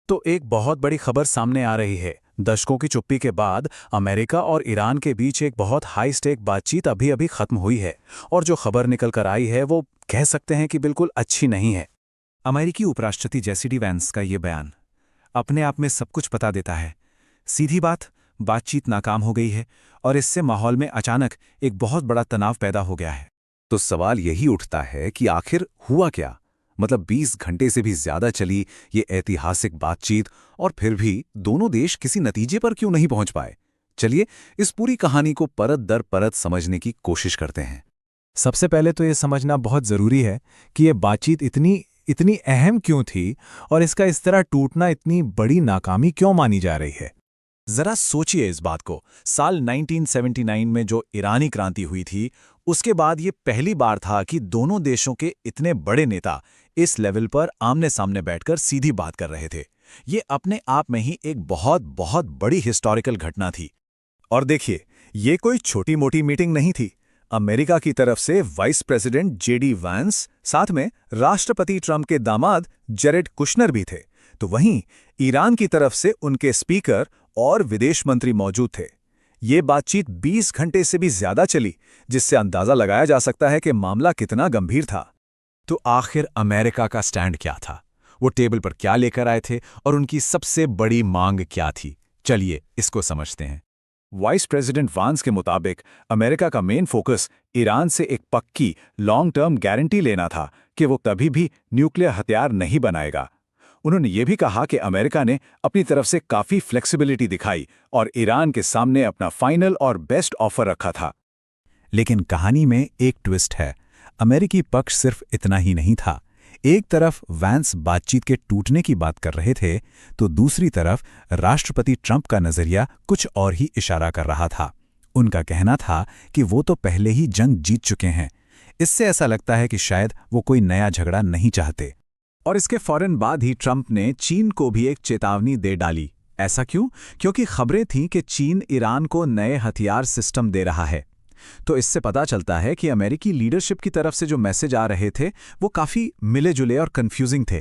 तो एक बहुत बड़ी खबर सामने आ रही है। दशकों की चुप्पी के बाद अमेरिका और ईरान के बीच एक बहुत हाई स्टेक बातचीत अभी अभी खत्म हुई है। और जो खबर निकल कर आई है वो कह सकते हैं कि बिल्कुल अच्छी नहीं है। अमेरिकी उपराष्ट्रपति जेसी वैंस का ये बयान अपने आप में सब कुछ बता देता है। सीधी बातचीत नाकाम हो गई है और इससे माहौल में अचानक एक बहुत बड़ा तनाव पैदा हो गया है। तो सवाल यही उठता है कि आखिर हुआ क्या। मतलब 20 घंटे से भी ज्यादा चली ये ऐतिहासिक बातचीत और फिर भी दोनों देश किसी नतीजे पर क्यों नहीं पहुंच पाए। चलिए इस पूरी कहानी को परत दर परत समझने की कोशिश करते हैं। सबसे पहले तो ये समझना बहुत ज़रूरी है कि ये बातचीत इतनी इतनी अहम क्यों थी और इसका इस तरह टूटना इतनी बड़ी नाकामी क्यों मानी जा रही है। जरा सोचिए इस बात को। साल 1979 में जो ईरानी क्रांति हुई थी, उसके बाद ये पहली बार था कि दोनों देशों के इतने बड़े नेता इस लेवल पर आमने सामने बैठकर सीधी बात कर रहे थे। ये अपने आप में ही एक बहुत बहुत बड़ी हिस्टोरिकल घटना थी। और देखिए, ये कोई छोटी मोटी मीटिंग नहीं थी। अमेरिका की तरफ से वाइस प्रेसिडेंट जेडी वैंस, साथ में राष्ट्रपति ट्रंप के दामाद जेरेड कुशनर भी थे। तो वहीं ईरान की तरफ से उनके स्पीकर और विदेश मंत्री मौजूद थे। ये बातचीत 20 घंटे से भी ज्यादा चली, जिससे अंदाजा लगाया जा सकता है कि मामला कितना गंभीर था। तो आखिर अमेरिका का स्टैंड क्या था? वो टेबल पर क्या लेकर आए थे और उनकी सबसे बड़ी मांग क्या थी? चलिए इसको समझते हैं। वाइस प्रेसिडेंट वांस के मुताबिक अमेरिका का मेन फोकस ईरान से एक पक्की लॉन्ग टर्म गारंटी लेना था कि वो कभी भी न्यूक्लियर हथियार नहीं बनाएगा। उन्होंने ये भी कहा कि अमेरिका ने अपनी तरफ से काफी फ्लेक्सिबिलिटी दिखाई और ईरान के सामने अपना फाइनल और बेस्ट ऑफर रखा था। लेकिन कहानी में एक ट्विस्ट है। अमेरिकी पक्ष सिर्फ इतना ही नहीं था। एक तरफ वैंस बातचीत के टूटने की बात कर रहे थे, तो दूसरी तरफ राष्ट्रपति ट्रंप का नजरिया कुछ और ही इशारा कर रहा था। उनका कहना था कि वो तो पहले ही जंग जीत चुके हैं। इससे ऐसा लगता है कि शायद वो कोई नया झगड़ा नहीं चाहते। और इसके फौरन बाद ही ट्रंप ने चीन को भी एक चेतावनी दे डाली। ऐसा क्यों? क्योंकि खबरें थीं कि चीन ईरान को नए हथियार सिस्टम दे रहा है। तो इससे पता चलता है कि अमेरिकी लीडरशिप की तरफ से जो मैसेज आ रहे थे वो काफी मिले जुले और कंफ्यूजिंग थे।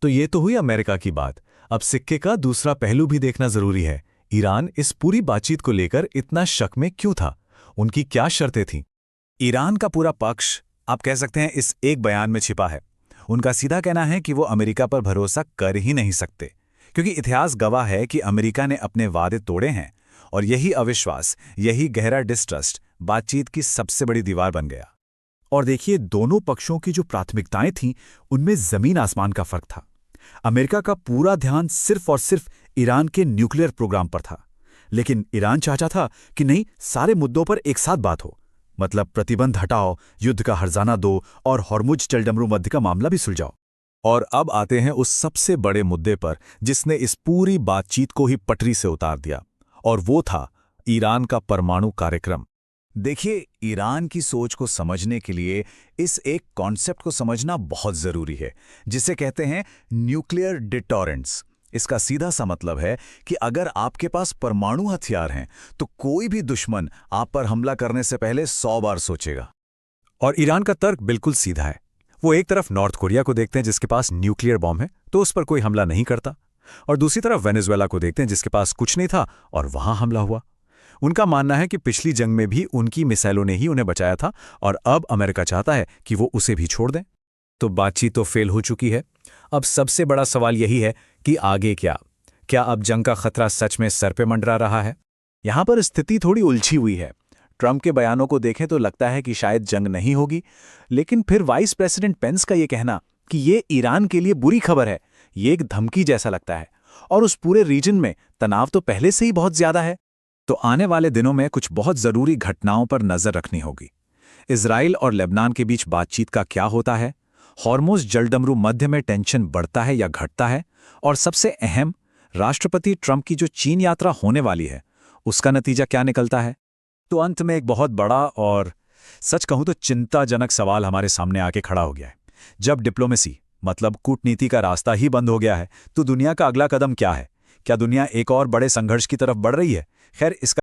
तो ये तो हुई अमेरिका की बात। अब सिक्के का दूसरा पहलू भी देखना जरूरी है। ईरान इस पूरी बातचीत को लेकर इतना शक में क्यों था? उनकी क्या शर्तें थीं? ईरान का पूरा पक्ष, आप कह सकते हैं, इस एक बयान में छिपा है। उनका सीधा कहना है कि वो अमेरिका पर भरोसा कर ही नहीं सकते, क्योंकि इतिहास गवाह है कि अमेरिका ने अपने वादे तोड़े हैं और यही अविश्वास, यही गहरा डिस्ट्रस्ट बातचीत की सबसे बड़ी दीवार बन गया। और देखिए, दोनों पक्षों की जो प्राथमिकताएं थीं उनमें जमीन आसमान का फर्क था। अमेरिका का पूरा ध्यान सिर्फ और सिर्फ ईरान के न्यूक्लियर प्रोग्राम पर था, लेकिन ईरान चाहता था कि नहीं, सारे मुद्दों पर एक साथ बात हो। मतलब प्रतिबंध हटाओ, युद्ध का हर्जाना दो और हॉर्मुज जलडमरू मध्य का मामला भी सुलझाओ। और अब आते हैं उस सबसे बड़े मुद्दे पर जिसने इस पूरी बातचीत को ही पटरी से उतार दिया, और वो था ईरान का परमाणु कार्यक्रम। देखिए, ईरान की सोच को समझने के लिए इस एक कॉन्सेप्ट को समझना बहुत जरूरी है, जिसे कहते हैं न्यूक्लियर डिटोरेंट्स। इसका सीधा सा मतलब है कि अगर आपके पास परमाणु हथियार हैं तो कोई भी दुश्मन आप पर हमला करने से पहले 100 बार सोचेगा। और ईरान का तर्क बिल्कुल सीधा है। वो एक तरफ नॉर्थ कोरिया को देखते हैं जिसके पास न्यूक्लियर बॉम्ब है, तो उस पर कोई हमला नहीं करता, और दूसरी तरफ वेनेजुएला को देखते हैं जिसके पास कुछ नहीं था और वहां हमला हुआ। उनका मानना है कि पिछली जंग में भी उनकी मिसाइलों ने ही उन्हें बचाया था और अब अमेरिका चाहता है कि वो उसे भी छोड़ दें। तो बातचीत तो फेल हो चुकी है। अब सबसे बड़ा सवाल यही है कि आगे क्या? क्या अब जंग का खतरा सच में सर पे मंडरा रहा है? यहां पर स्थिति थोड़ी उलझी हुई है। ट्रंप के बयानों को देखें तो लगता है कि शायद जंग नहीं होगी, लेकिन फिर वाइस प्रेसिडेंट पेंस का ये कहना कि ये ईरान के लिए बुरी खबर है, ये एक धमकी जैसा लगता है। और उस पूरे रीजन में तनाव तो पहले से ही बहुत ज्यादा है। तो आने वाले दिनों में कुछ बहुत जरूरी घटनाओं पर नजर रखनी होगी। इजराइल और लेबनान के बीच बातचीत का क्या होता है? हॉर्मुज जलडमरू मध्य में टेंशन बढ़ता है या घटता है? और सबसे अहम, राष्ट्रपति ट्रंप की जो चीन यात्रा होने वाली है, उसका नतीजा क्या निकलता है? तो अंत में एक बहुत बड़ा और सच कहूं तो चिंताजनक सवाल हमारे सामने आके खड़ा हो गया है। जब डिप्लोमेसी, मतलब कूटनीति का रास्ता ही बंद हो गया है, तो दुनिया का अगला कदम क्या है? क्या दुनिया एक और बड़े संघर्ष की तरफ बढ़ रही है? खैर, इसका